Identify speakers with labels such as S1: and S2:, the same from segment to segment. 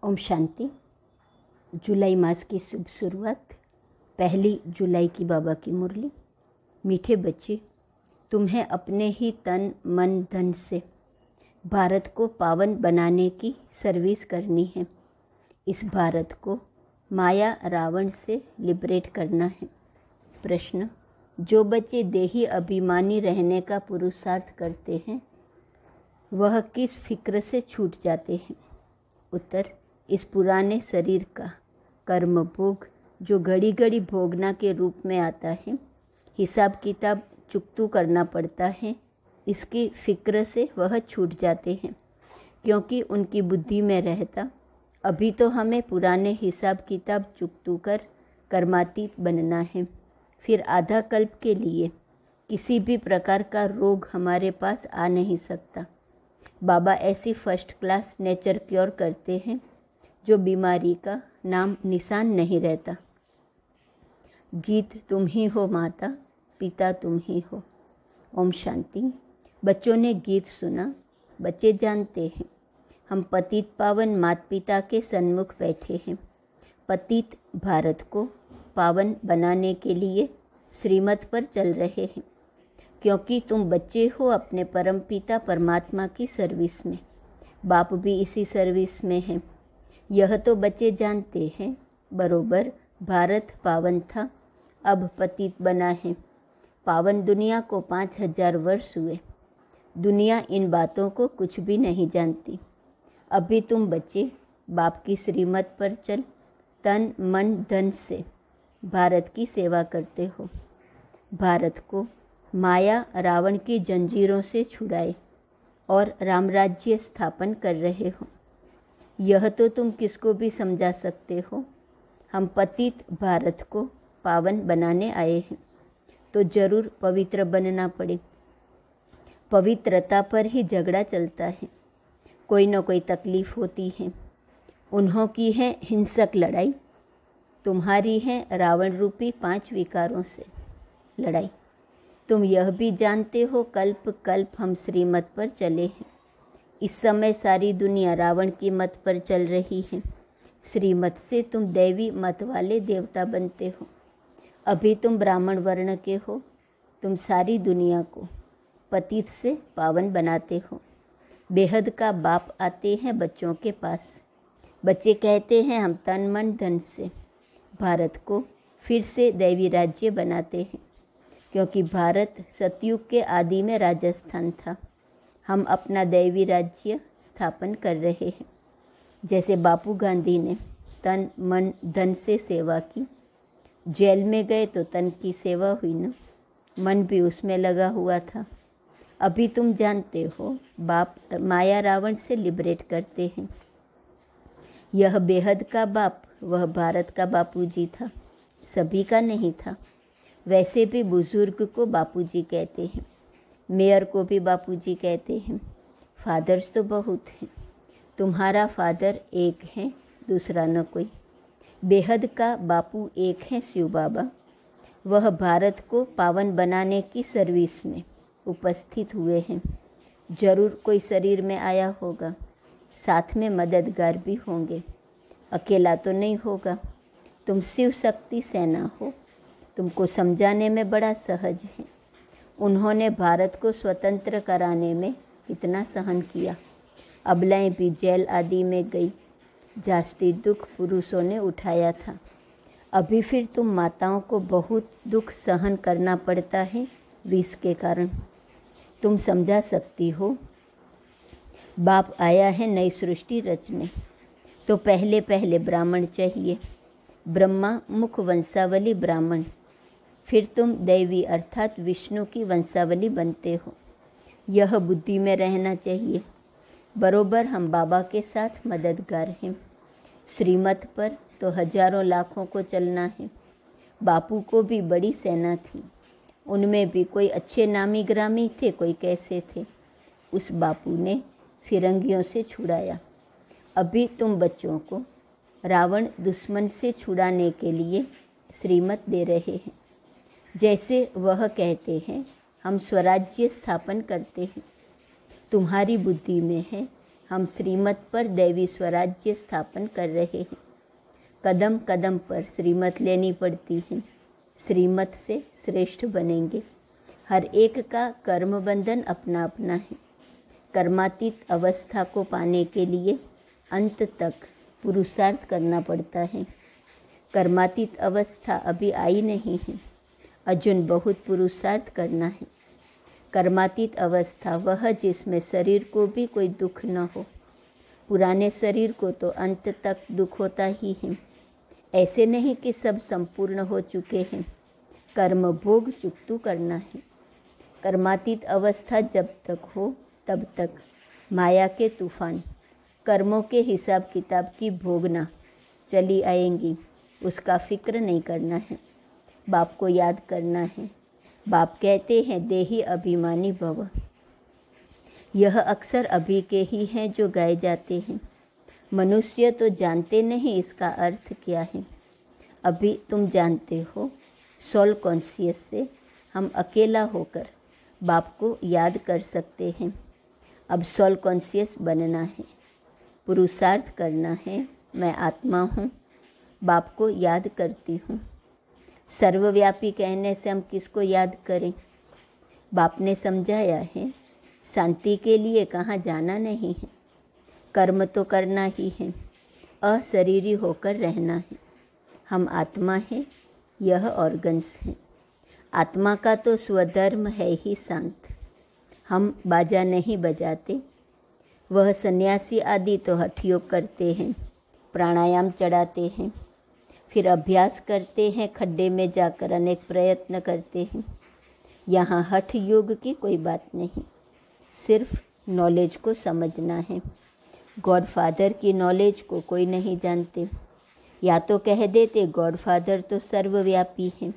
S1: ओम शांति। जुलाई मास की शुभ शुरुआत, 1 जुलाई की बाबा की मुरली। मीठे बच्चे, तुम्हें अपने ही तन मन धन से भारत को पावन बनाने की सर्विस करनी है। इस भारत को माया रावण से लिबरेट करना है। प्रश्न, जो बच्चे देही अभिमानी रहने का पुरुषार्थ करते हैं वह किस फिक्र से छूट जाते हैं? उत्तर, इस पुराने शरीर का कर्म भोग जो घड़ी घड़ी भोगना के रूप में आता है, हिसाब किताब चुकतू करना पड़ता है, इसकी फिक्र से वह छूट जाते हैं, क्योंकि उनकी बुद्धि में रहता अभी तो हमें पुराने हिसाब किताब चुकतू कर कर्मातीत बनना है। फिर आधा कल्प के लिए किसी भी प्रकार का रोग हमारे पास आ नहीं सकता। बाबा ऐसी फर्स्ट क्लास नेचर क्योर करते हैं जो बीमारी का नाम निशान नहीं रहता। गीत तुम ही हो माता, पिता तुम ही हो। ओम शांति। बच्चों ने गीत सुना। बच्चे जानते हैं हम पतित पावन माता पिता के सन्मुख बैठे हैं। पतित भारत को पावन बनाने के लिए श्रीमत पर चल रहे हैं, क्योंकि तुम बच्चे हो अपने परम पिता परमात्मा की सर्विस में। बाप भी इसी सर्विस में है। यह तो बच्चे जानते हैं बरोबर। भारत पावन था, अब पतित बना है। पावन दुनिया को 5000 वर्ष हुए। दुनिया इन बातों को कुछ भी नहीं जानती। अभी तुम बच्चे बाप की श्रीमत पर चल तन मन धन से भारत की सेवा करते हो। भारत को माया रावण की जंजीरों से छुड़ाए और रामराज्य स्थापन कर रहे हो। यह तो तुम किसको भी समझा सकते हो। हम पतित भारत को पावन बनाने आए हैं, तो जरूर पवित्र बनना पड़े। पवित्रता पर ही झगड़ा चलता है। कोई न कोई तकलीफ होती है। उन्हों की है हिंसक लड़ाई, तुम्हारी है रावण रूपी 5 विकारों से लड़ाई। तुम यह भी जानते हो कल्प कल्प हम श्रीमत पर चले हैं। इस समय सारी दुनिया रावण की मत पर चल रही है। श्रीमत से तुम दैवी मत वाले देवता बनते हो। अभी तुम ब्राह्मण वर्ण के हो। तुम सारी दुनिया को पतित से पावन बनाते हो। बेहद का बाप आते हैं बच्चों के पास। बच्चे कहते हैं हम तन मन धन से भारत को फिर से दैवी राज्य बनाते हैं, क्योंकि भारत सतयुग के आदि में राजस्थान था। हम अपना दैवी राज्य स्थापन कर रहे हैं। जैसे बापू गांधी ने तन मन धन से सेवा की। जेल में गए तो तन की सेवा हुई ना, मन भी उसमें लगा हुआ था। अभी तुम जानते हो बाप माया रावण से लिबरेट करते हैं। यह बेहद का बाप वह भारत का बापूजी था, सभी का नहीं था। वैसे भी बुजुर्ग को बापूजी कहते हैं, मेयर को भी बापूजी कहते हैं। फादर्स तो बहुत हैं। तुम्हारा फादर एक है, दूसरा न कोई। बेहद का बापू एक है, शिव बाबा। वह भारत को पावन बनाने की सर्विस में उपस्थित हुए हैं। जरूर कोई शरीर में आया होगा, साथ में मददगार भी होंगे। अकेला तो नहीं होगा। तुम शिव शक्ति सेना हो। तुमको समझाने में बड़ा सहज है। उन्होंने भारत को स्वतंत्र कराने में इतना सहन किया। अबलाएं भी जेल आदि में गई। जास्ती दुख पुरुषों ने उठाया था। अभी फिर तुम माताओं को बहुत दुख सहन करना पड़ता है विष के कारण। तुम समझा सकती हो बाप आया है नई सृष्टि रचने, तो पहले पहले ब्राह्मण चाहिए। ब्रह्मा मुख वंशावली ब्राह्मण, फिर तुम दैवी अर्थात विष्णु की वंशावली बनते हो। यह बुद्धि में रहना चाहिए। बरोबर हम बाबा के साथ मददगार हैं। श्रीमत पर तो हजारों लाखों को चलना है। बापू को भी बड़ी सेना थी। उनमें भी कोई अच्छे नामी ग्रामी थे, कोई कैसे थे। उस बापू ने फिरंगियों से छुड़ाया। अभी तुम बच्चों को रावण दुश्मन से छुड़ाने के लिए श्रीमत दे रहे हैं। जैसे वह कहते हैं हम स्वराज्य स्थापन करते हैं। तुम्हारी बुद्धि में है हम श्रीमत पर दैवी स्वराज्य स्थापन कर रहे हैं। कदम कदम पर श्रीमत लेनी पड़ती है। श्रीमत से श्रेष्ठ बनेंगे। हर एक का कर्म बंधन अपना अपना है। कर्मातीत अवस्था को पाने के लिए अंत तक पुरुषार्थ करना पड़ता है। कर्मातीत अवस्था अभी आई नहीं है। अर्जुन बहुत पुरुषार्थ करना है। कर्मातीत अवस्था वह जिसमें शरीर को भी कोई दुख न हो। पुराने शरीर को तो अंत तक दुख होता ही है। ऐसे नहीं कि सब संपूर्ण हो चुके हैं। कर्म भोग चुकतू करना है। कर्मातीत अवस्था जब तक हो तब तक माया के तूफान, कर्मों के हिसाब किताब की भोगना चली आएंगी। उसका फिक्र नहीं करना है। बाप को याद करना है। बाप कहते हैं देही अभिमानी भव। यह अक्सर अभी के ही हैं जो गाए जाते हैं। मनुष्य तो जानते नहीं इसका अर्थ क्या है। अभी तुम जानते हो। सोल कॉन्शियस से हम अकेला होकर बाप को याद कर सकते हैं। अब सोल कॉन्शियस बनना है, पुरुषार्थ करना है। मैं आत्मा हूँ, बाप को याद करती हूँ। सर्वव्यापी कहने से हम किसको याद करें? बाप ने समझाया है शांति के लिए कहाँ जाना नहीं है। कर्म तो करना ही है। अशरीरी होकर रहना है। हम आत्मा है, यह ऑर्गन्स हैं। आत्मा का तो स्वधर्म है ही शांत। हम बाजा नहीं बजाते। वह सन्यासी आदि तो हठ योग करते हैं, प्राणायाम चढ़ाते हैं, फिर अभ्यास करते हैं, खड्डे में जाकर अनेक प्रयत्न करते हैं। यहाँ हठ योग की कोई बात नहीं, सिर्फ नॉलेज को समझना है। गॉड फादर की नॉलेज को कोई नहीं जानते। या तो कह देते गॉड फादर तो सर्वव्यापी है।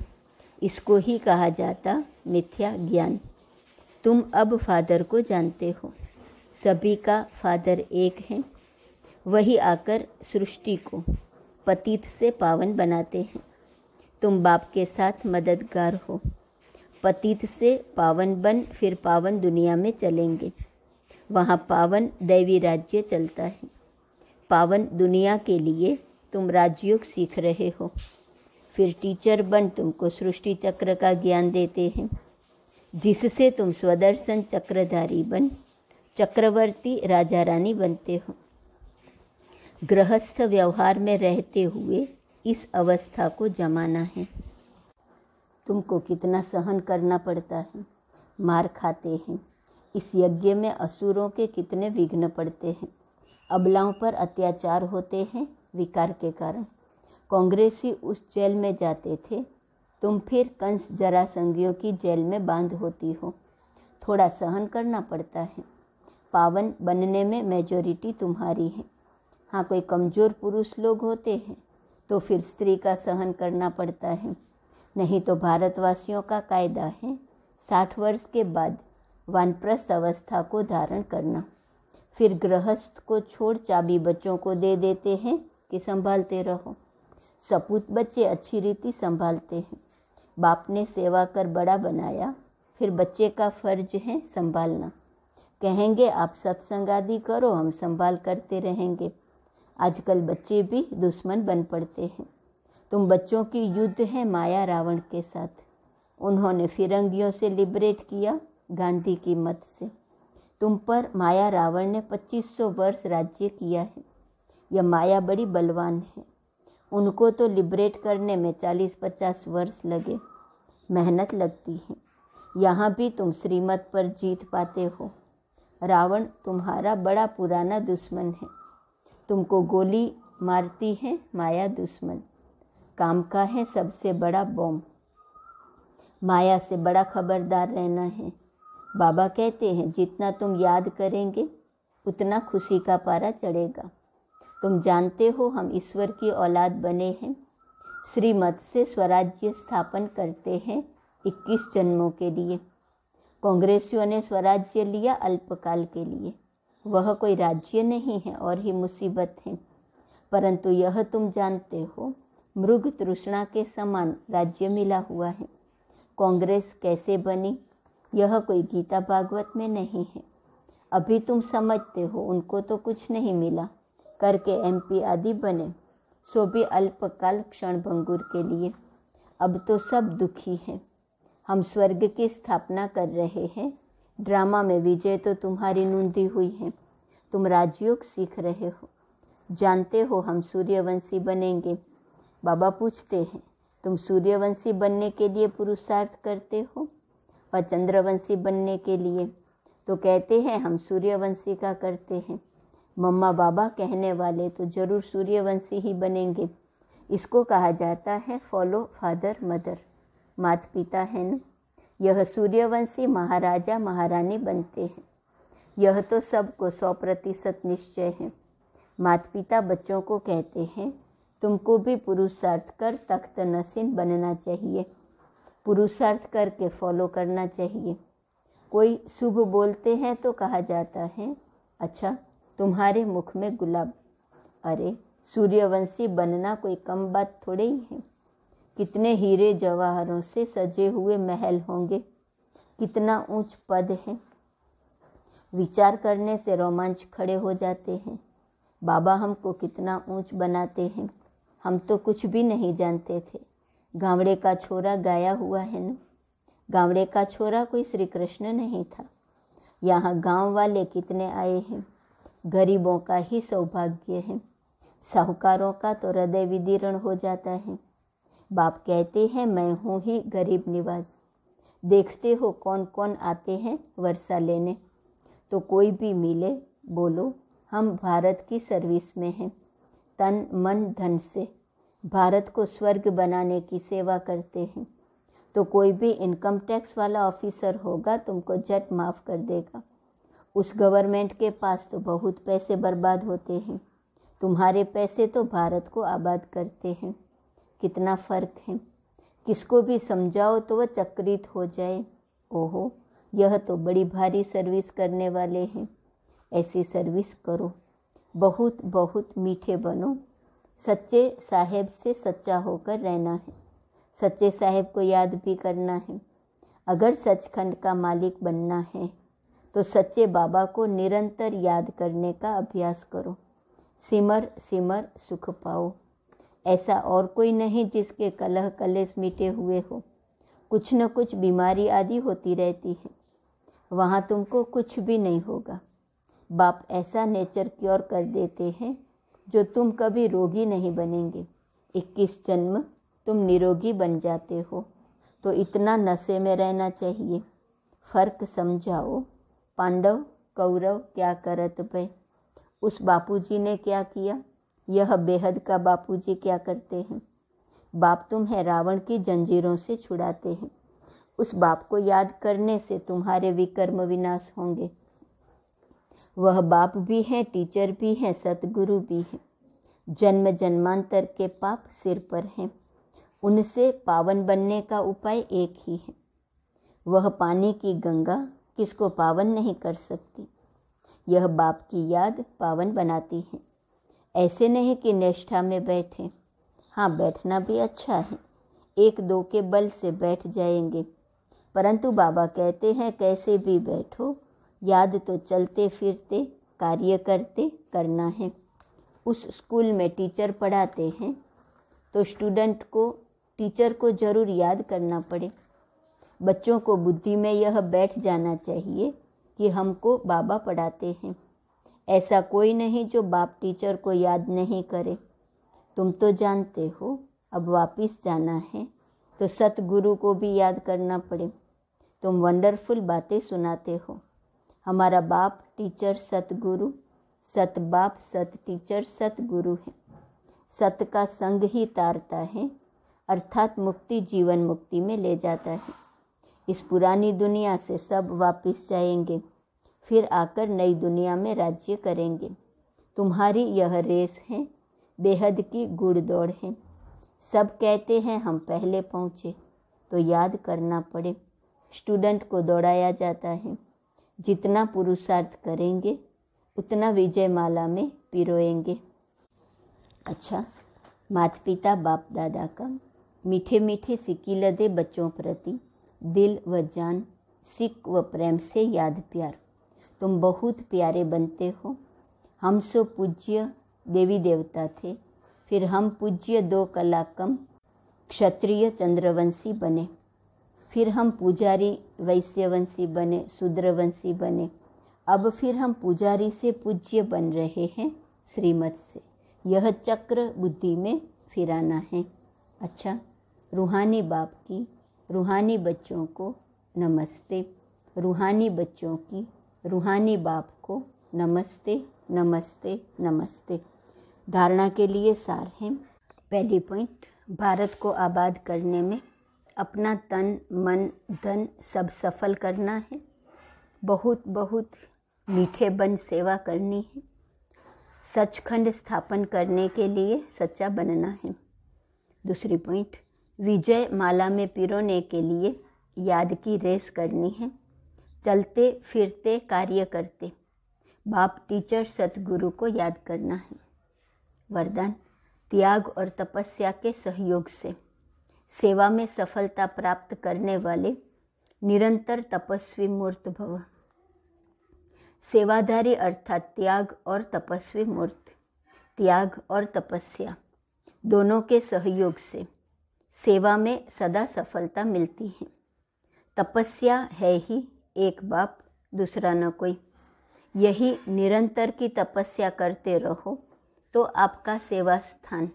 S1: इसको ही कहा जाता मिथ्या ज्ञान। तुम अब फादर को जानते हो। सभी का फादर एक है। वही आकर सृष्टि को पतित से पावन बनाते हैं। तुम बाप के साथ मददगार हो। पतित से पावन बन फिर पावन दुनिया में चलेंगे। वहाँ पावन दैवी राज्य चलता है। पावन दुनिया के लिए तुम राजयोग सीख रहे हो। फिर टीचर बन तुमको सृष्टि चक्र का ज्ञान देते हैं, जिससे तुम स्वदर्शन चक्रधारी बन चक्रवर्ती राजा रानी बनते हो। गृहस्थ व्यवहार में रहते हुए इस अवस्था को जमाना है। तुमको कितना सहन करना पड़ता है। मार खाते हैं। इस यज्ञ में असुरों के कितने विघ्न पड़ते हैं। अबलाओं पर अत्याचार होते हैं विकार के कारण। कांग्रेसी उस जेल में जाते थे, तुम फिर कंस जरासंगियों की जेल में बांध होती हो। थोड़ा सहन करना पड़ता है। पावन बनने में मेजॉरिटी तुम्हारी है। हाँ, कोई कमज़ोर पुरुष लोग होते हैं तो फिर स्त्री का सहन करना पड़ता है। नहीं तो भारतवासियों का कायदा है 60 वर्ष के बाद वानप्रस्थ अवस्था को धारण करना। फिर गृहस्थ को छोड़ चाबी बच्चों को दे देते हैं कि संभालते रहो। सपूत बच्चे अच्छी रीति संभालते हैं। बाप ने सेवा कर बड़ा बनाया, फिर बच्चे का फर्ज है संभालना। कहेंगे आप सत्संग आदि करो, हम संभाल करते रहेंगे। आजकल बच्चे भी दुश्मन बन पड़ते हैं। तुम बच्चों की युद्ध है माया रावण के साथ। उन्होंने फिरंगियों से लिबरेट किया गांधी की मत से। तुम पर माया रावण ने 2500 वर्ष राज्य किया है। यह माया बड़ी बलवान है। उनको तो लिबरेट करने में 40-50 वर्ष लगे। मेहनत लगती है। यहाँ भी तुम श्रीमत पर जीत पाते हो। रावण तुम्हारा बड़ा पुराना दुश्मन है। तुमको गोली मारती है माया दुश्मन। काम का है सबसे बड़ा बॉम्ब। माया से बड़ा खबरदार रहना है। बाबा कहते हैं जितना तुम याद करेंगे उतना खुशी का पारा चढ़ेगा। तुम जानते हो हम ईश्वर की औलाद बने हैं। श्रीमत से स्वराज्य स्थापन करते हैं 21 जन्मों के लिए। कांग्रेसियों ने स्वराज्य लिया अल्पकाल के लिए। वह कोई राज्य नहीं है और ही मुसीबत है। परंतु यह तुम जानते हो मृग तृष्णा के समान राज्य मिला हुआ है। कांग्रेस कैसे बनी यह कोई गीता भागवत में नहीं है। अभी तुम समझते हो उनको तो कुछ नहीं मिला, करके MP आदि बने, सो भी अल्पकाल क्षण भंगुर के लिए। अब तो सब दुखी हैं। हम स्वर्ग की स्थापना कर रहे हैं। ड्रामा में विजय तो तुम्हारी नूंदी हुई है। तुम राजयोग सीख रहे हो। जानते हो हम सूर्यवंशी बनेंगे। बाबा पूछते हैं, तुम सूर्यवंशी बनने के लिए पुरुषार्थ करते हो और चंद्रवंशी बनने के लिए? तो कहते हैं हम सूर्यवंशी का करते हैं। मम्मा बाबा कहने वाले तो जरूर सूर्यवंशी ही बनेंगे। इसको कहा जाता है फॉलो फादर मदर, माता पिता है न। यह सूर्यवंशी महाराजा महारानी बनते हैं। यह तो सबको 100% निश्चय है। माता पिता बच्चों को कहते हैं, तुमको भी पुरुषार्थ कर तख्त नसीन बनना चाहिए। पुरुषार्थ करके फॉलो करना चाहिए। कोई शुभ बोलते हैं तो कहा जाता है, अच्छा तुम्हारे मुख में गुलाब। अरे सूर्यवंशी बनना कोई कम बात थोड़ी ही है। कितने हीरे जवाहरों से सजे हुए महल होंगे, कितना ऊंच पद है। विचार करने से रोमांच खड़े हो जाते हैं। बाबा हमको कितना ऊंच बनाते हैं। हम तो कुछ भी नहीं जानते थे। गावड़े का छोरा गाया हुआ है न। गावड़े का छोरा कोई श्री कृष्ण नहीं था। यहाँ गांव वाले कितने आए हैं। गरीबों का ही सौभाग्य है। साहूकारों का तो हृदय विदीर्ण हो जाता है। बाप कहते हैं, मैं हूँ ही गरीब निवास। देखते हो कौन कौन आते हैं वर्षा लेने। तो कोई भी मिले बोलो हम भारत की सर्विस में हैं। तन मन धन से भारत को स्वर्ग बनाने की सेवा करते हैं। तो कोई भी इनकम टैक्स वाला ऑफिसर होगा तुमको झट माफ़ कर देगा। उस गवर्नमेंट के पास तो बहुत पैसे बर्बाद होते हैं। तुम्हारे पैसे तो भारत को आबाद करते हैं। कितना फ़र्क है। किसको भी समझाओ तो वह चक्रित हो जाए। ओहो, यह तो बड़ी भारी सर्विस करने वाले हैं। ऐसी सर्विस करो, बहुत बहुत मीठे बनो। सच्चे साहेब से सच्चा होकर रहना है। सच्चे साहेब को याद भी करना है। अगर सचखंड का मालिक बनना है तो सच्चे बाबा को निरंतर याद करने का अभ्यास करो। सिमर सिमर सुख पाओ। ऐसा और कोई नहीं जिसके कलह कलेश मिटे हुए हो। कुछ न कुछ बीमारी आदि होती रहती है। वहाँ तुमको कुछ भी नहीं होगा। बाप ऐसा नेचर क्योर कर देते हैं जो तुम कभी रोगी नहीं बनेंगे। 21 जन्म तुम निरोगी बन जाते हो। तो इतना नशे में रहना चाहिए। फर्क समझाओ। पांडव कौरव क्या करत भय। उस बापूजी ने क्या किया, यह बेहद का बापूजी क्या करते हैं। बाप तुम्हें रावण की जंजीरों से छुड़ाते हैं। उस बाप को याद करने से तुम्हारे विकर्म विनाश होंगे। वह बाप भी हैं, टीचर भी हैं, सतगुरु भी हैं। जन्म जन्मांतर के पाप सिर पर हैं। उनसे पावन बनने का उपाय एक ही है। वह पानी की गंगा किसको पावन नहीं कर सकती। यह बाप की याद पावन बनाती है। ऐसे नहीं कि निष्ठा में बैठें। हाँ, बैठना भी अच्छा है। 1-2 के बल से बैठ जाएंगे। परंतु बाबा कहते हैं कैसे भी बैठो, याद तो चलते फिरते कार्य करते करना है। उस स्कूल में टीचर पढ़ाते हैं तो स्टूडेंट को टीचर को जरूर याद करना पड़े। बच्चों को बुद्धि में यह बैठ जाना चाहिए कि हमको बाबा पढ़ाते हैं। ऐसा कोई नहीं जो बाप टीचर को याद नहीं करे। तुम तो जानते हो अब वापस जाना है तो सतगुरु को भी याद करना पड़े। तुम वंडरफुल बातें सुनाते हो। हमारा बाप टीचर सतगुरु, सत बाप सत टीचर सतगुरु है। सत का संग ही तारता है, अर्थात मुक्ति जीवन मुक्ति में ले जाता है। इस पुरानी दुनिया से सब वापस जाएंगे, फिर आकर नई दुनिया में राज्य करेंगे। तुम्हारी यह रेस है, बेहद की गुड़ दौड़ है। सब कहते हैं हम पहले पहुँचे, तो याद करना पड़े। स्टूडेंट को दौड़ाया जाता है। जितना पुरुषार्थ करेंगे उतना विजय माला में पिरोएंगे। अच्छा, माता पिता बाप दादा का मीठे मीठे सिक्की दे बच्चों प्रति दिल व जान, सिक व प्रेम से याद प्यार। तुम बहुत प्यारे बनते हो। हम सो पूज्य देवी देवता थे, फिर हम पूज्य 2 कलाकम क्षत्रिय चंद्रवंशी बने, फिर हम पुजारी वैश्यवंशी बने, शूद्रवंशी बने, अब फिर हम पुजारी से पूज्य बन रहे हैं श्रीमत से। यह चक्र बुद्धि में फिराना है। अच्छा, रूहानी बाप की रूहानी बच्चों को नमस्ते, रूहानी बच्चों की रूहानी बाप को नमस्ते नमस्ते नमस्ते। धारणा के लिए सार है। पहली पॉइंट, भारत को आबाद करने में अपना तन मन धन सब सफल करना है। बहुत बहुत मीठे बन सेवा करनी है। सचखंड स्थापन करने के लिए सच्चा बनना है। दूसरी पॉइंट, विजय माला में पिरोने के लिए याद की रेस करनी है। चलते फिरते कार्य करते बाप टीचर सतगुरु को याद करना है। वरदान, त्याग और तपस्या के सहयोग से सेवा में सफलता प्राप्त करने वाले निरंतर तपस्वी मूर्त भव। सेवाधारी अर्थात त्याग और तपस्वी मूर्त, त्याग और तपस्या दोनों के सहयोग से सेवा में सदा सफलता मिलती है। तपस्या है ही एक बाप, दूसरा न कोई। यही निरंतर की तपस्या करते रहो तो आपका सेवा स्थान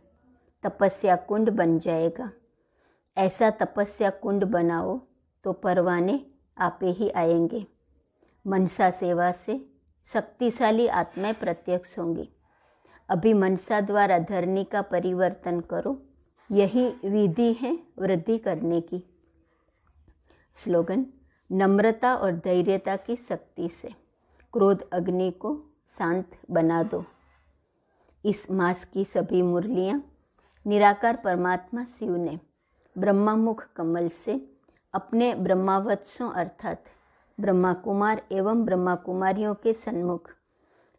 S1: तपस्या कुंड बन जाएगा। ऐसा तपस्या कुंड बनाओ तो परवाने आपे ही आएंगे। मनसा सेवा से शक्तिशाली आत्माएं प्रत्यक्ष होंगी। अभी मनसा द्वारा धरनी का परिवर्तन करो, यही विधि है वृद्धि करने की। स्लोगन, नम्रता और धैर्यता की शक्ति से क्रोध अग्नि को शांत बना दो। इस मास की सभी मुरलियाँ निराकार परमात्मा शिव ने ब्रह्मामुख कमल से अपने ब्रह्मावत्सों अर्थात ब्रह्मा कुमार एवं ब्रह्मा कुमारियों के सन्मुख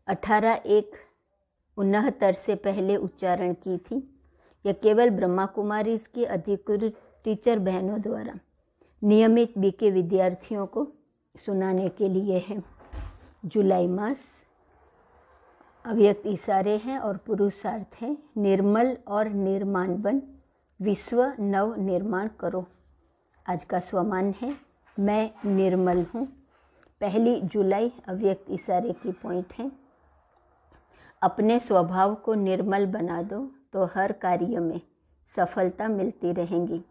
S1: 18/1/69 से पहले उच्चारण की थी। यह केवल ब्रह्मा कुमारी की अधिकृत टीचर बहनों द्वारा नियमित बीके विद्यार्थियों को सुनाने के लिए है। जुलाई मास अव्यक्त इशारे हैं और पुरुषार्थ है। निर्मल और निर्माण बन विश्व नव निर्माण करो। आज का स्वमान है, मैं निर्मल हूँ। 1 जुलाई अव्यक्त इशारे की पॉइंट है। अपने स्वभाव को निर्मल बना दो तो हर कार्य में सफलता मिलती रहेंगी।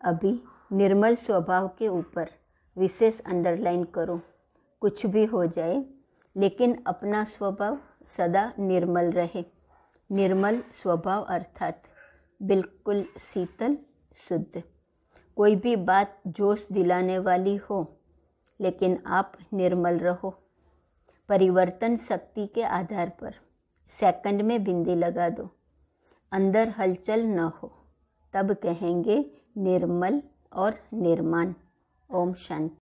S1: अभी निर्मल स्वभाव के ऊपर विशेष अंडरलाइन करो। कुछ भी हो जाए लेकिन अपना स्वभाव सदा निर्मल रहे। निर्मल स्वभाव अर्थात बिल्कुल शीतल शुद्ध। कोई भी बात जोश दिलाने वाली हो लेकिन आप निर्मल रहो। परिवर्तन शक्ति के आधार पर सेकंड में बिंदी लगा दो। अंदर हलचल न हो तब कहेंगे निर्मल और निर्माण। ओम शांति।